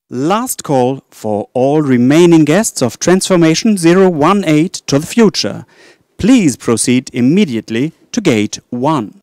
Last call for all remaining guests of Transformation 018 to the future. Please proceed immediately to gate 1.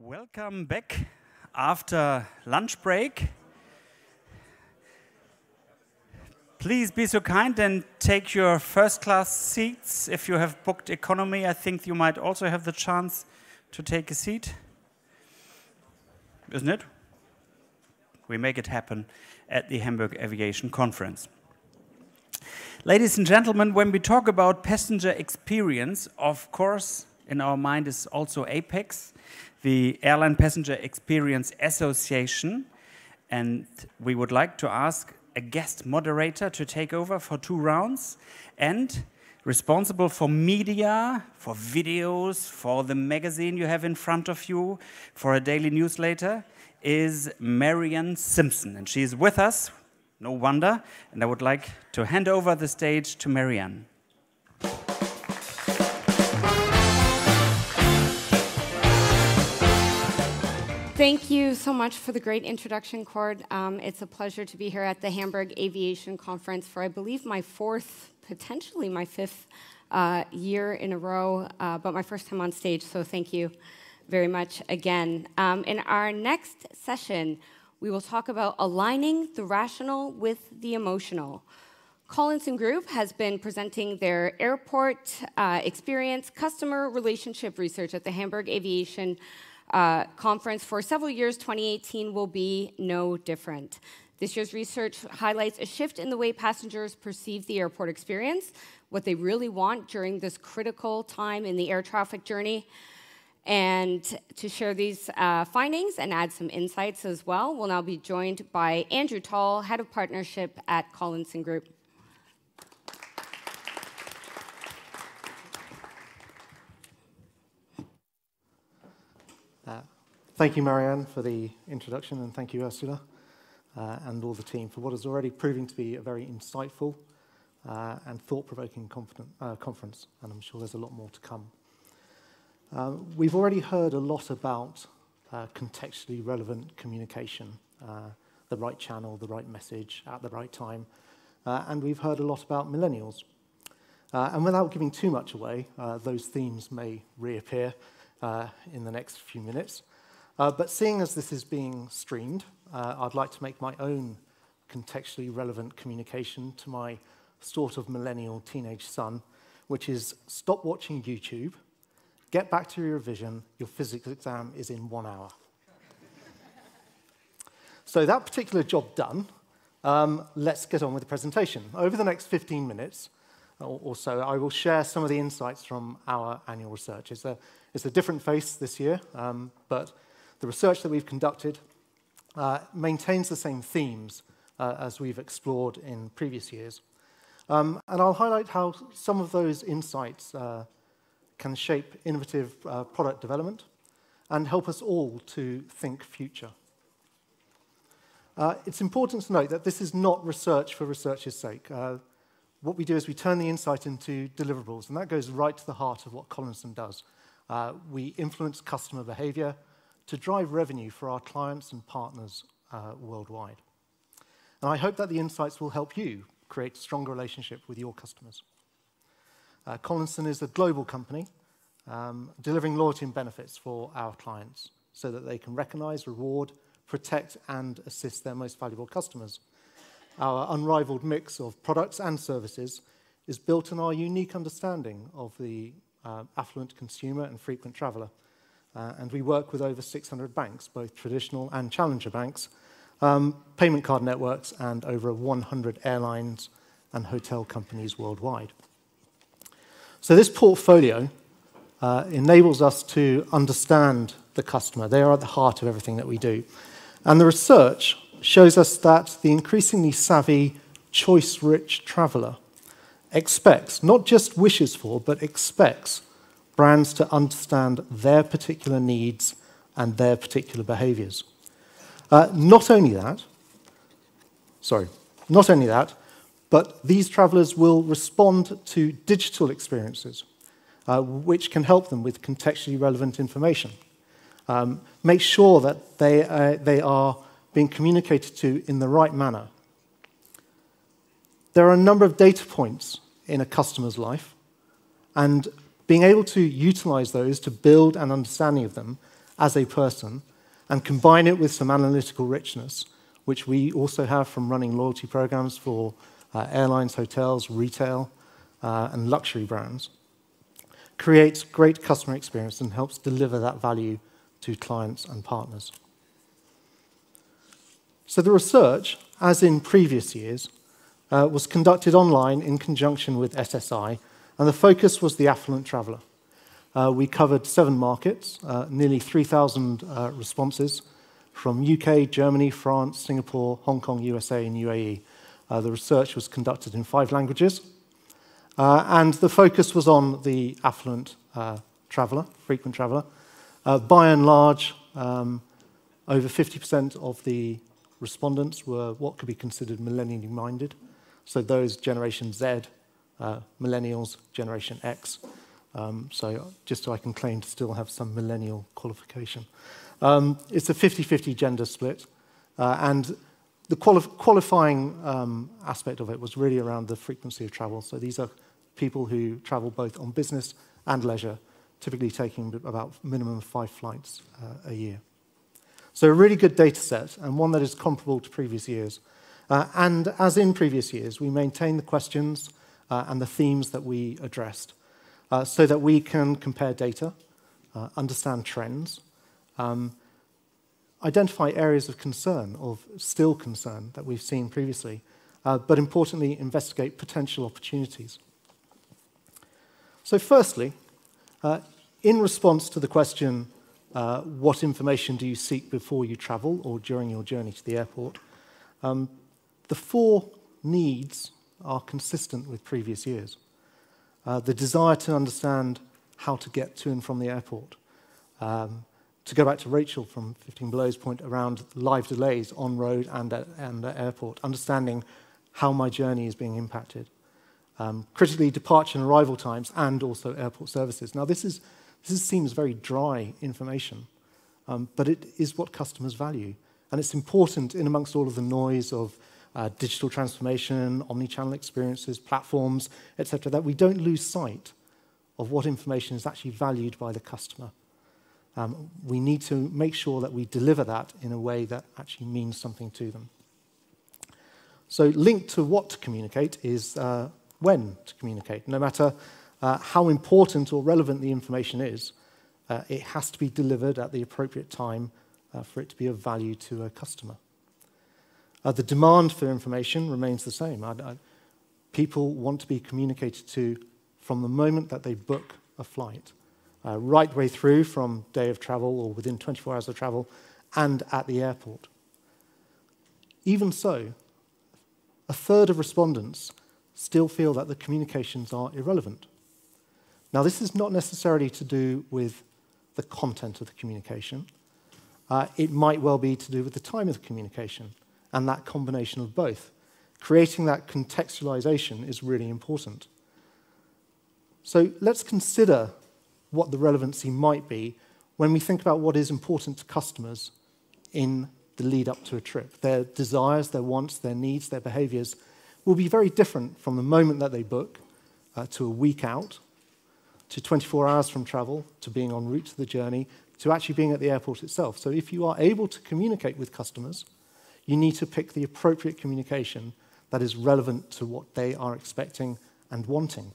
Welcome back after lunch break. Please be so kind and take your first class seats. If you have booked economy, I think you might also have the chance to take a seat. Isn't it? We make it happen at the Hamburg Aviation Conference. Ladies and gentlemen, when we talk about passenger experience, of course, in our mind is also APEX, the Airline Passenger Experience Association, and we would like to ask a guest moderator to take over for 2 rounds, and responsible for media, for videos, for the magazine you have in front of you, for a daily newsletter, is Marianne Simpson, and she is with us, no wonder, and I would like to hand over the stage to Marianne. Thank you so much for the great introduction, Cord. It's a pleasure to be here at the Hamburg Aviation Conference for, I believe, my 4th, potentially my 5th year in a row, but my first time on stage, so thank you very much again. In our next session, we will talk about aligning the rational with the emotional. Collinson Group has been presenting their airport experience customer relationship research at the Hamburg Aviation Conference for several years. 2018 will be no different. This year's research highlights a shift in the way passengers perceive the airport experience, what they really want during this critical time in the air traffic journey. And to share these findings and add some insights as well, we'll now be joined by Andrew Tall, Head of Partnership at Collinson Group. Thank you, Marianne, for the introduction, and thank you, Ursula, and all the team for what is already proving to be a very insightful and thought-provoking conference, and I'm sure there's a lot more to come. We've already heard a lot about contextually relevant communication, the right channel, the right message at the right time, and we've heard a lot about millennials. And without giving too much away, those themes may reappear in the next few minutes. But seeing as this is being streamed, I'd like to make my own contextually relevant communication to my sort of millennial teenage son, which is stop watching YouTube, get back to your revision, your physics exam is in 1 hour. So that particular job done, let's get on with the presentation. Over the next 15 minutes or so, I will share some of the insights from our annual research. It's a different face this year, but the research that we've conducted maintains the same themes as we've explored in previous years. And I'll highlight how some of those insights can shape innovative product development and help us all to think future. It's important to note that this is not research for research's sake. What we do is we turn the insight into deliverables, and that goes right to the heart of what Collinson does. We influence customer behavior to drive revenue for our clients and partners worldwide. And I hope that the insights will help you create a stronger relationship with your customers. Collinson is a global company delivering loyalty and benefits for our clients so that they can recognize, reward, protect, and assist their most valuable customers. Our unrivaled mix of products and services is built on our unique understanding of the affluent consumer and frequent traveler. And we work with over 600 banks, both traditional and challenger banks, payment card networks, and over 100 airlines and hotel companies worldwide. So this portfolio enables us to understand the customer. They are at the heart of everything that we do. And the research shows us that the increasingly savvy, choice-rich traveler expects, not just wishes for, but expects brands to understand their particular needs and their particular behaviors. Not only that, but these travelers will respond to digital experiences, which can help them with contextually relevant information. Make sure that they are being communicated to in the right manner. There are a number of data points in a customer's life, and being able to utilize those to build an understanding of them as a person and combine it with some analytical richness, which we also have from running loyalty programs for airlines, hotels, retail, and luxury brands, creates great customer experience and helps deliver that value to clients and partners. So the research, as in previous years, was conducted online in conjunction with SSI, and the focus was the affluent traveler. We covered 7 markets, nearly 3,000 responses from UK, Germany, France, Singapore, Hong Kong, USA, and UAE. The research was conducted in 5 languages, and the focus was on the affluent traveler, frequent traveler. By and large, over 50% of the respondents were what could be considered millennially minded. So those Generation Z, Millennials, Generation X. So just so I can claim to still have some millennial qualification. It's a 50-50 gender split. And the qualifying aspect of it was really around the frequency of travel. So these are people who travel both on business and leisure, typically taking about minimum 5 flights a year. So a really good data set, and one that is comparable to previous years. And as in previous years, we maintain the questions and the themes that we addressed so that we can compare data, understand trends, identify areas of concern, of still concern that we've seen previously, but importantly, investigate potential opportunities. So firstly, in response to the question, what information do you seek before you travel or during your journey to the airport, the 4 needs are consistent with previous years. The desire to understand how to get to and from the airport. To go back to Rachel from 15 Below's point around live delays on road and at airport, understanding how my journey is being impacted. Critically, departure and arrival times and also airport services. Now, this seems very dry information, but it is what customers value. And it's important in amongst all of the noise of digital transformation, omni-channel experiences, platforms, etc., that we don't lose sight of what information is actually valued by the customer. We need to make sure that we deliver that in a way that actually means something to them. So linked to what to communicate is when to communicate. No matter how important or relevant the information is, it has to be delivered at the appropriate time for it to be of value to a customer. The demand for information remains the same. People want to be communicated to from the moment that they book a flight, right way through from day of travel or within 24 hours of travel and at the airport. Even so, a third of respondents still feel that the communications are irrelevant. Now, this is not necessarily to do with the content of the communication. It might well be to do with the time of the communication and that combination of both. Creating that contextualization is really important. So let's consider what the relevancy might be when we think about what is important to customers in the lead up to a trip. Their desires, their wants, their needs, their behaviors will be very different from the moment that they book to a week out, to 24 hours from travel, to being en route to the journey, to actually being at the airport itself. So if you are able to communicate with customers, you need to pick the appropriate communication that is relevant to what they are expecting and wanting.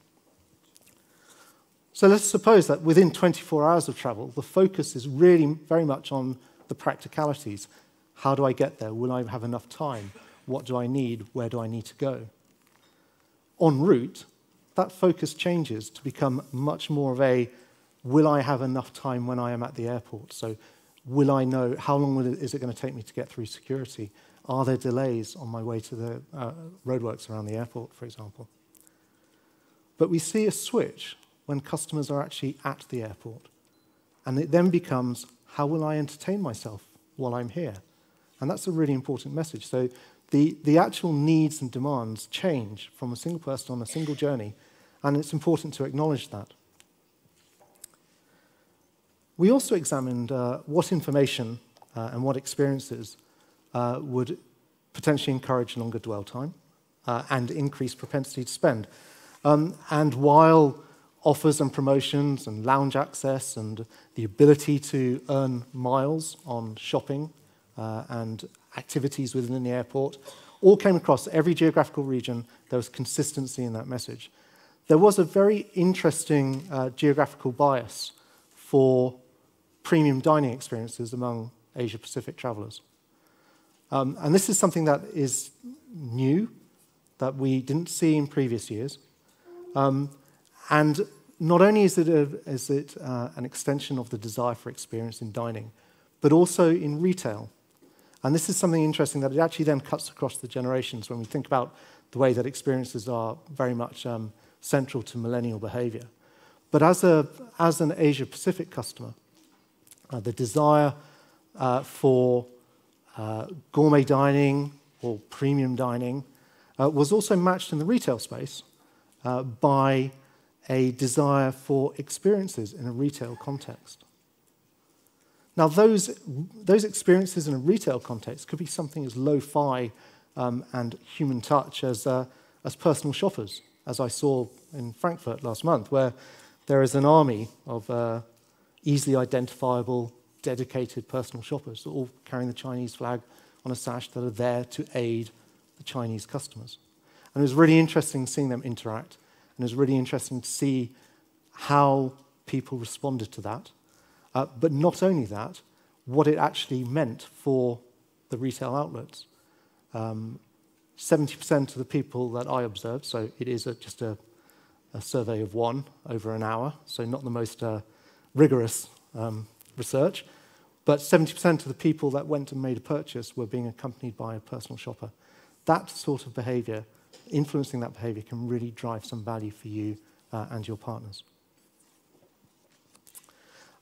So let's suppose that within 24 hours of travel, the focus is really very much on the practicalities. How do I get there? Will I have enough time? What do I need? Where do I need to go? En route, that focus changes to become much more of a, will I have enough time when I am at the airport? So will I know, how long is it going to take me to get through security? Are there delays on my way to the roadworks around the airport, for example? But we see a switch when customers are actually at the airport. And it then becomes, how will I entertain myself while I'm here? And that's a really important message. So the actual needs and demands change from a single person on a single journey, and it's important to acknowledge that. We also examined what information and what experiences would potentially encourage longer dwell time and increase propensity to spend. And while offers and promotions and lounge access and the ability to earn miles on shopping and activities within the airport all came across every geographical region, there was consistency in that message. There was a very interesting geographical bias for premium dining experiences among Asia-Pacific travelers. And this is something that is new, that we didn't see in previous years. And not only is it an extension of the desire for experience in dining, but also in retail. And this is something interesting that it actually then cuts across the generations when we think about the way that experiences are very much central to millennial behavior. But as an Asia-Pacific customer, the desire for gourmet dining or premium dining was also matched in the retail space by a desire for experiences in a retail context. Now, those experiences in a retail context could be something as lo-fi and human touch as personal shoppers, as I saw in Frankfurt last month, where there is an army of easily identifiable, dedicated personal shoppers, all carrying the Chinese flag on a sash that are there to aid the Chinese customers. And it was really interesting seeing them interact, and it was really interesting to see how people responded to that. But not only that, what it actually meant for the retail outlets. 70% of the people that I observed, so it is just a survey of one over an hour, so not the most rigorous research, but 70% of the people that went and made a purchase were being accompanied by a personal shopper. That sort of behavior, influencing that behavior, can really drive some value for you and your partners.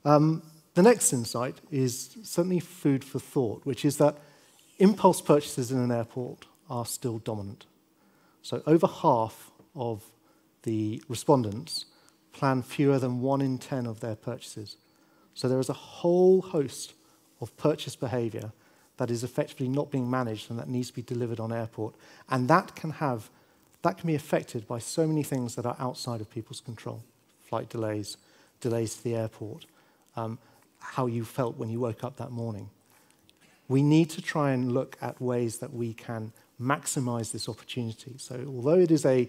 The next insight is certainly food for thought, which is that impulse purchases in an airport are still dominant. So over half of the respondents plan fewer than 1 in 10 of their purchases. So there is a whole host of purchase behavior that is effectively not being managed and that needs to be delivered on airport. And that can be affected by so many things that are outside of people's control. Flight delays, delays to the airport. how you felt when you woke up that morning. We need to try and look at ways that we can maximize this opportunity. So although it is a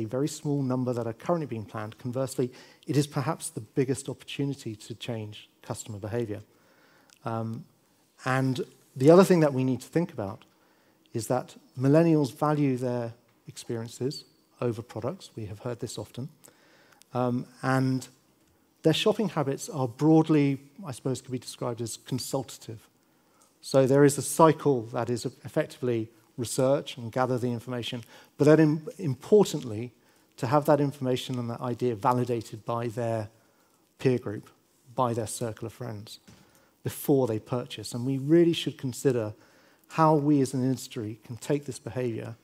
very small number that are currently being planned, conversely, it is perhaps the biggest opportunity to change customer behavior. And the other thing that we need to think about is that millennials value their experiences over products. We have heard this often. And their shopping habits are broadly, I suppose, could be described as consultative. So there is a cycle that is effectively research and gather the information, but then importantly, to have that information and that idea validated by their peer group, by their circle of friends, before they purchase. And we really should consider how we as an industry can take this behavior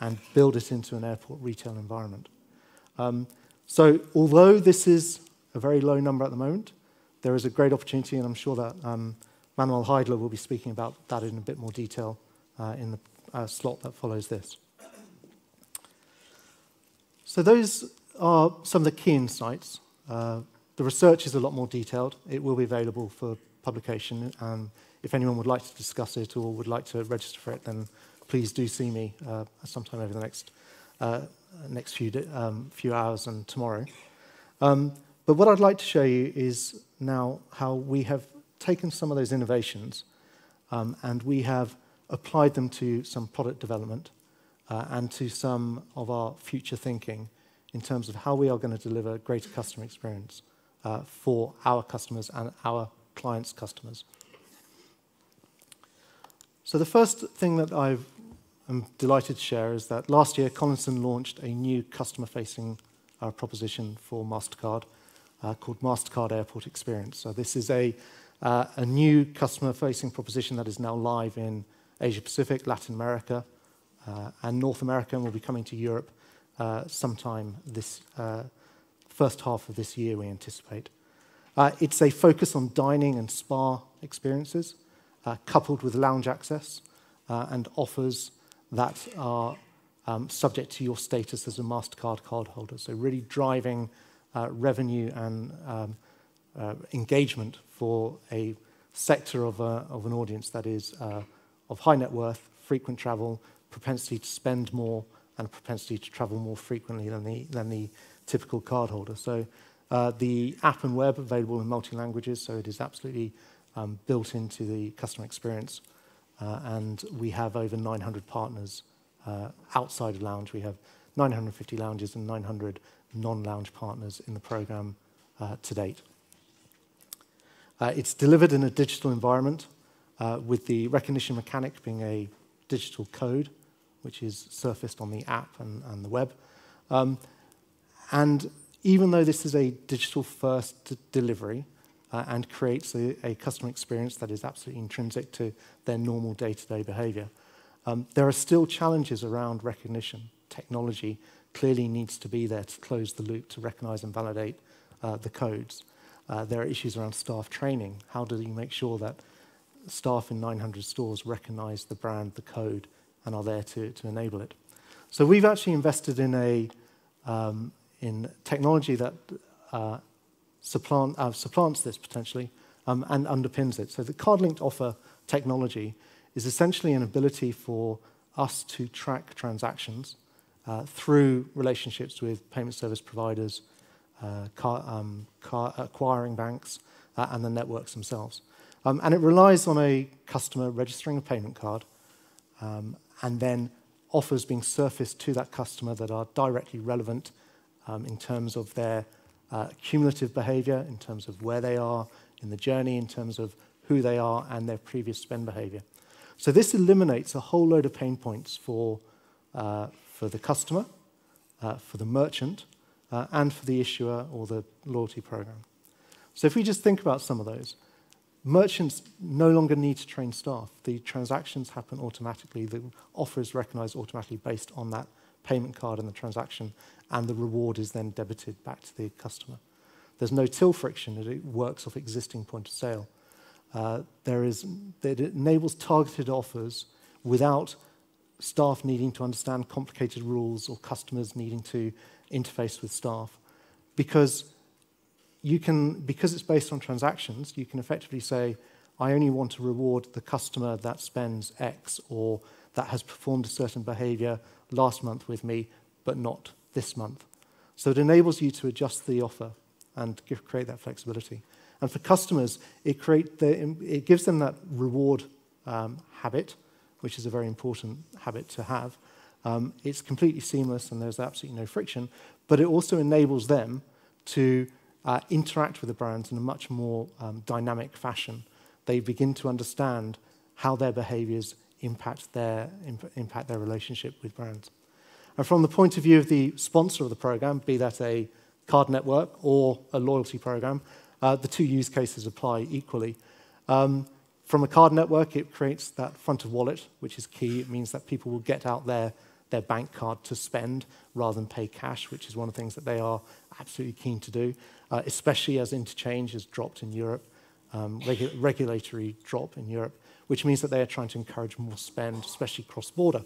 and build it into an airport retail environment. So although this is a very low number at the moment, there is a great opportunity, and I'm sure that Manuel Heidler will be speaking about that in a bit more detail in the slot that follows this. So those are some of the key insights. The research is a lot more detailed. It will be available for publication. If anyone would like to discuss it or would like to register for it, then please do see me sometime over the next few hours and tomorrow. But what I'd like to show you is now how we have taken some of those innovations and we have applied them to some product development and to some of our future thinking in terms of how we are going to deliver greater customer experience for our customers and our clients' customers. So the first thing that I'm delighted to share is that last year Collinson launched a new customer-facing proposition for MasterCard called MasterCard Airport Experience. So this is a new customer-facing proposition that is now live in Asia Pacific, Latin America, and North America, and will be coming to Europe sometime this first half of this year, we anticipate. It's a focus on dining and spa experiences, coupled with lounge access and offers that are subject to your status as a MasterCard cardholder. So really driving revenue and engagement for a sector of an audience that is of high net worth, frequent travel, propensity to spend more, and propensity to travel more frequently than the typical cardholder. So the app and web available in multi-languages, so it is absolutely built into the customer experience. And we have over 900 partners outside of lounge. We have 950 lounges and 900 non-lounge partners in the program to date. It's delivered in a digital environment with the recognition mechanic being a digital code, which is surfaced on the app and the web. And even though this is a digital-first delivery and creates a customer experience that is absolutely intrinsic to their normal day-to-day behavior, there are still challenges around recognition. Technology clearly needs to be there to close the loop, to recognize and validate the codes. There are issues around staff training. How do you make sure that staff in 900 stores recognize the brand, the code, and are there to enable it? So we've actually invested in technology that supplants this potentially and underpins it. So the card-linked offer technology is essentially an ability for us to track transactions through relationships with payment service providers, acquiring banks, and the networks themselves. And it relies on a customer registering a payment card and then offers being surfaced to that customer that are directly relevant in terms of their cumulative behavior, in terms of where they are in the journey, in terms of who they are and their previous spend behavior. So this eliminates a whole load of pain points for the customer, for the merchant, and for the issuer or the loyalty program. So if we just think about some of those, merchants no longer need to train staff. The transactions happen automatically. The offer is recognized automatically based on that payment card and the transaction, and the reward is then debited back to the customer. There's no till friction. It works off existing point of sale. It enables targeted offers without staff needing to understand complicated rules or customers needing to interface with staff, because you can, because it's based on transactions, you can effectively say, I only want to reward the customer that spends X or that has performed a certain behavior last month with me, but not this month. So it enables you to adjust the offer and create that flexibility. And for customers, it gives them that reward habit, which is a very important habit to have. It's completely seamless and there's absolutely no friction, but it also enables them to interact with the brands in a much more dynamic fashion. They begin to understand how their behaviors impact their relationship with brands. And from the point of view of the sponsor of the program, be that a card network or a loyalty program, the two use cases apply equally. From a card network, it creates that front of wallet, which is key. It means that people will get out their bank card to spend rather than pay cash, which is one of the things that they are absolutely keen to do, especially as interchange has dropped in Europe, regulatory drop in Europe, which means that they are trying to encourage more spend, especially cross-border.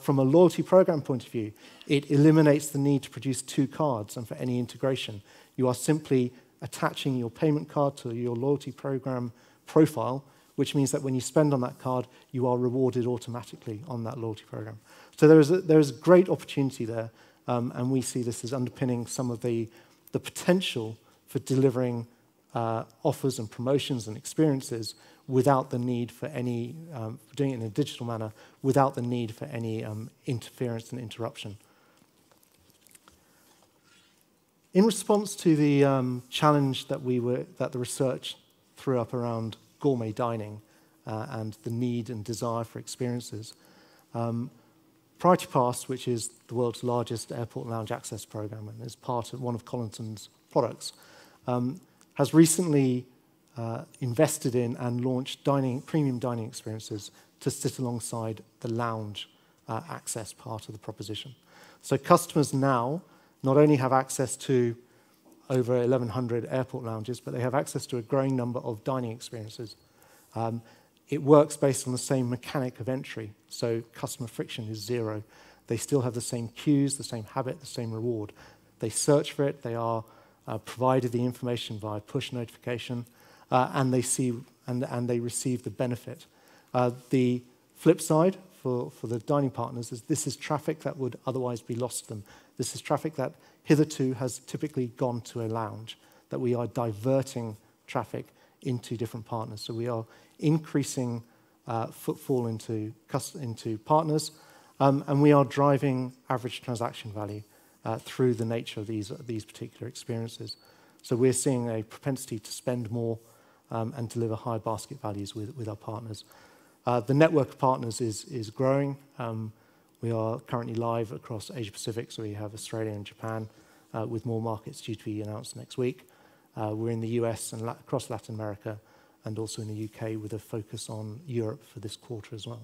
From a loyalty program point of view, it eliminates the need to produce two cards and for any integration. You are simply attaching your payment card to your loyalty program profile, which means that when you spend on that card, you are rewarded automatically on that loyalty program. So there is a great opportunity there, and we see this as underpinning some of the potential for delivering offers and promotions and experiences without the need for any, doing it in a digital manner, without the need for any interference and interruption. In response to the challenge that the research threw up around gourmet dining and the need and desire for experiences, Priority Pass, which is the world's largest airport lounge access program and is part of one of Collinson's products, has recently invested in and launched premium dining experiences to sit alongside the lounge access part of the proposition. So customers now not only have access to over 1,100 airport lounges, but they have access to a growing number of dining experiences. It works based on the same mechanic of entry, so customer friction is zero. They still have the same cues, the same habit, the same reward. They search for it, they are provided the information via push notification, and they receive the benefit. The flip side for the dining partners is this is traffic that would otherwise be lost to them. This is traffic that hitherto has typically gone to a lounge, that we are diverting traffic into different partners. So we are increasing footfall into partners, and we are driving average transaction value through the nature of these particular experiences. So we're seeing a propensity to spend more and deliver high basket values with our partners. The network of partners is growing. We are currently live across Asia Pacific, so we have Australia and Japan, with more markets due to be announced next week. We're in the US and across Latin America, and also in the UK with a focus on Europe for this quarter as well.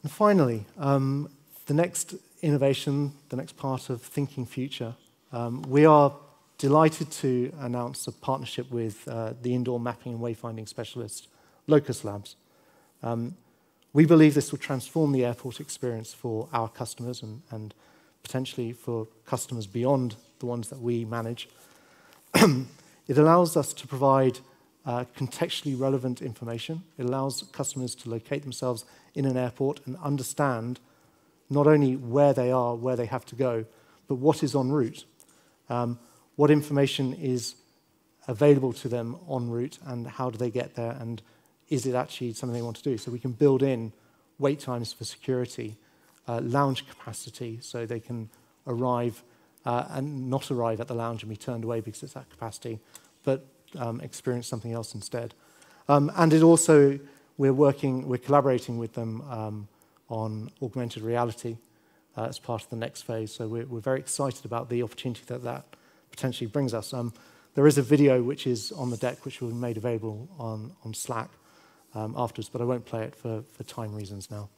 And finally, the next innovation, the next part of Thinking Future, we are delighted to announce a partnership with the indoor mapping and wayfinding specialist, Locus Labs. We believe this will transform the airport experience for our customers and potentially for customers beyond the ones that we manage. It allows us to provide contextually relevant information. It allows customers to locate themselves in an airport and understand not only where they are, where they have to go, but what is en route. What information is available to them en route and how do they get there, and is it actually something they want to do? So we can build in wait times for security, lounge capacity, so they can arrive and not arrive at the lounge and be turned away because it's at capacity, but experience something else instead. And it also, we're collaborating with them on augmented reality as part of the next phase. So we're very excited about the opportunity that potentially brings us. There is a video which is on the deck, which will be made available on Slack afterwards, but I won't play it for time reasons now.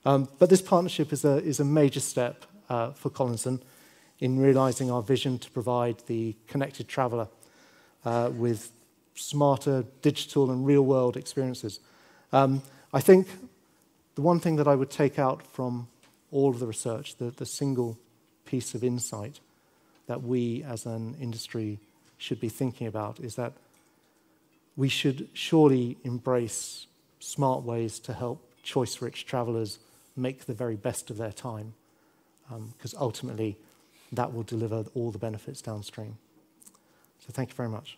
But this partnership is a major step for Collinson in realizing our vision to provide the connected traveler with smarter digital and real-world experiences. I think the one thing that I would take out from all of the research, the single piece of insight, that we as an industry should be thinking about is that we should surely embrace smart ways to help choice-rich travelers make the very best of their time, because ultimately that will deliver all the benefits downstream. So thank you very much.